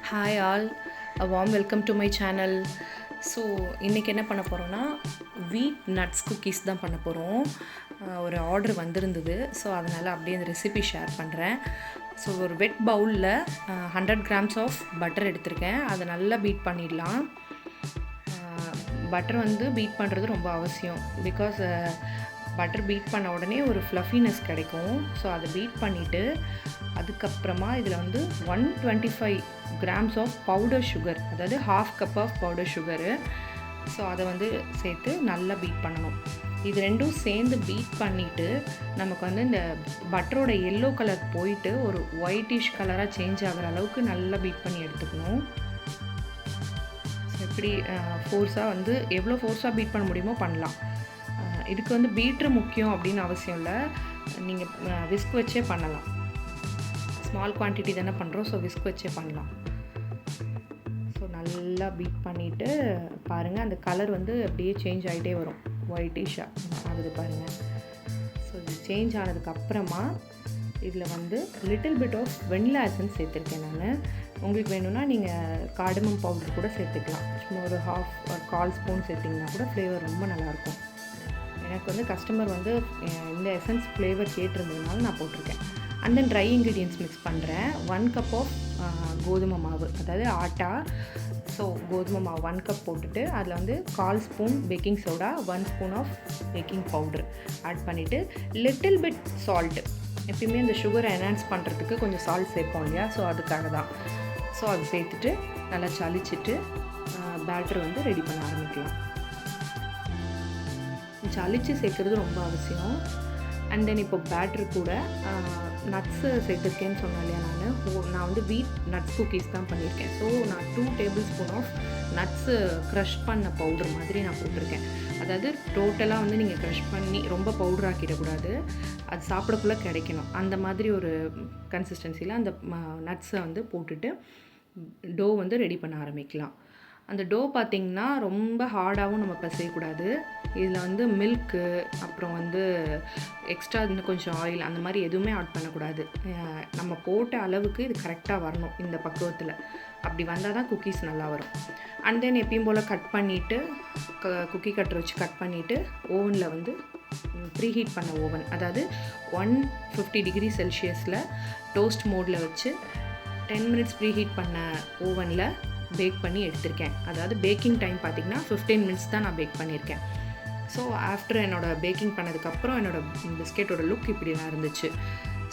Hi all, a warm welcome to my channel. So இன்றைக்கி என்ன பண்ண போகிறோன்னா வீட் நட்ஸ் குக்கீஸ் தான் பண்ண போகிறோம். ஒரு ஆர்டர் வந்திருந்தது, ஸோ அதனால் அப்படியே அந்த ரெசிபி ஷேர் பண்ணுறேன். ஸோ ஒரு வெட் பவுலில் 100 grams ஆஃப் பட்டர் எடுத்திருக்கேன். அதை நல்லா பீட் பண்ணிடலாம். பட்டர் பீட் பண்ணுறது ரொம்ப அவசியம். பிகாஸ் பட்டர் பீட் பண்ண உடனே ஒரு ஃப்ளஃபினஸ் கிடைக்கும். ஸோ அதை பீட் பண்ணிவிட்டு அதுக்கப்புறமா இதில் 125 grams ஆஃப் பவுடர் சுகர், அதாவது 1/2 cup of powder sugar. So அதை சேர்த்து நல்லா பீட் பண்ணணும். இது ரெண்டும் சேர்ந்து பீட் பண்ணிவிட்டு நமக்கு இந்த பட்டரோட எல்லோ கலர் போயிட்டு ஒரு ஒயிட்டிஷ் கலராக சேஞ்ச் ஆகிற அளவுக்கு நல்லா பீட் பண்ணி எடுத்துக்கணும். எப்படி ஃபோர்ஸாக எவ்வளோ ஃபோர்ஸாக பீட் பண்ண முடியுமோ பண்ணலாம். இதுக்கு பீட்ரு முக்கியம் அப்படின்னு அவசியம் இல்லை. நீங்கள் விஸ்க் வச்சே பண்ணலாம். ஸ்மால் குவான்டிட்டி தானே பண்ணுறோம், ஸோ விஸ்க் வச்சே பண்ணலாம். ஸோ நல்லா பீட் பண்ணிவிட்டு பாருங்கள், அந்த கலர் அப்படியே சேஞ்ச் ஆகிட்டே வரும், ஒயிட்டிஷாக ஆகுது பாருங்கள். ஸோ இது சேஞ்ச் ஆனதுக்கப்புறமா இதில் little bit of vanilla essence சேர்த்துருக்கேன் நான். உங்களுக்கு வேணும்னா நீங்கள் கார்டமம் பவுடர் கூட சேர்த்துக்கலாம். சும்மா ஒரு 1/4 ஸ்பூன் சேர்த்திங்கன்னா கூட ஃப்ளேவர் ரொம்ப நல்லாயிருக்கும். எனக்கு கஸ்டமர் இந்த எசன்ஸ் ஃப்ளேவர் கேட்டிருந்ததுனால நான் போட்டிருக்கேன். And then try ingredients mix பண்ணுறேன். 1 cup ஆஃப் கோதுமை மாவு, அதாவது ஆட்டா. ஸோ கோதுமை மாவு 1 cup போட்டுட்டு அதில் 1/4 spoon baking soda, 1 spoon of baking powder add பண்ணிவிட்டு லிட்டில் பிட் சால்ட்டு. எப்பயுமே அந்த சுகரை என்ஹான்ஸ் பண்ணுறதுக்கு கொஞ்சம் சால்ட் சேர்ப்போம் இல்லையா, ஸோ அதுக்காக தான். ஸோ அது சேர்த்துட்டு நல்லா சளிச்சிட்டு பேட்டர் ரெடி பண்ண ஆரம்பிக்கலாம். சளிச்சு சேர்க்குறது ரொம்ப அவசியம். அண்ட் தென் இப்போ பேட்ரு கூட நட்ஸு சேர்த்துருக்கேன்னு சொன்னேன் இல்லையா, நான் வீட் நட்ஸ் குக்கீஸ் தான் பண்ணியிருக்கேன். ஸோ நான் 2 tablespoon ஆஃப் நட்ஸு க்ரஷ் பண்ண பவுடர் மாதிரி நான் போட்டிருக்கேன். அதாவது டோட்டலாக நீங்கள் க்ரஷ் பண்ணி ரொம்ப பவுடர் ஆக்கிடக்கூடாது, அது சாப்பிடக்குள்ளே கிடைக்கணும். அந்த மாதிரி ஒரு கன்சிஸ்டன்சியில் அந்த நட்ஸை போட்டுட்டு டோ ரெடி பண்ண ஆரம்பிக்கலாம். அந்த டோ பார்த்திங்கன்னா ரொம்ப ஹார்டாகவும் நம்ம பிசையக்கூடாது. இதில் மில்க்கு, அப்புறம் எக்ஸ்ட்ரா இன்னும் கொஞ்சம் ஆயில், அந்த மாதிரி எதுவுமே ஆட் பண்ணக்கூடாது. நம்ம போட்ட அளவுக்கு இது கரெக்டாக வரணும் இந்த பக்குவத்தில். அப்படி வந்தால் தான் குக்கீஸ் நல்லா வரும். அண்ட் தென் எப்பயும் போல் கட் பண்ணிவிட்டு குக்கி கட்டர் வச்சு கட் பண்ணிவிட்டு ஓவனில் ப்ரீஹீட் பண்ண ஓவன், அதாவது 150 degree செல்சியஸில் டோஸ்ட் மோடில் வச்சு 10 minutes ப்ரீஹீட் பண்ண ஓவனில் பேக் பண்ணி எடுத்திருக்கேன். அதாவது பேக்கிங் டைம் பார்த்திங்கன்னா 15 minutes தான் நான் பேக் பண்ணியிருக்கேன். ஸோ ஆஃப்டர் என்னோடய பேக்கிங் பண்ணதுக்கப்புறம் என்னோடய பிஸ்கெட்டோட லுக் இப்படி தான் இருந்துச்சு.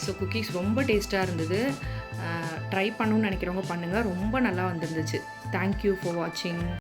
ஸோ குக்கீஸ் ரொம்ப டேஸ்ட்டாக இருந்தது. ட்ரை பண்ணணும்னு நினைக்கிறவங்க பண்ணுங்கள், ரொம்ப நல்லா வந்துருந்துச்சு. தேங்க்யூ ஃபார் வாட்சிங்.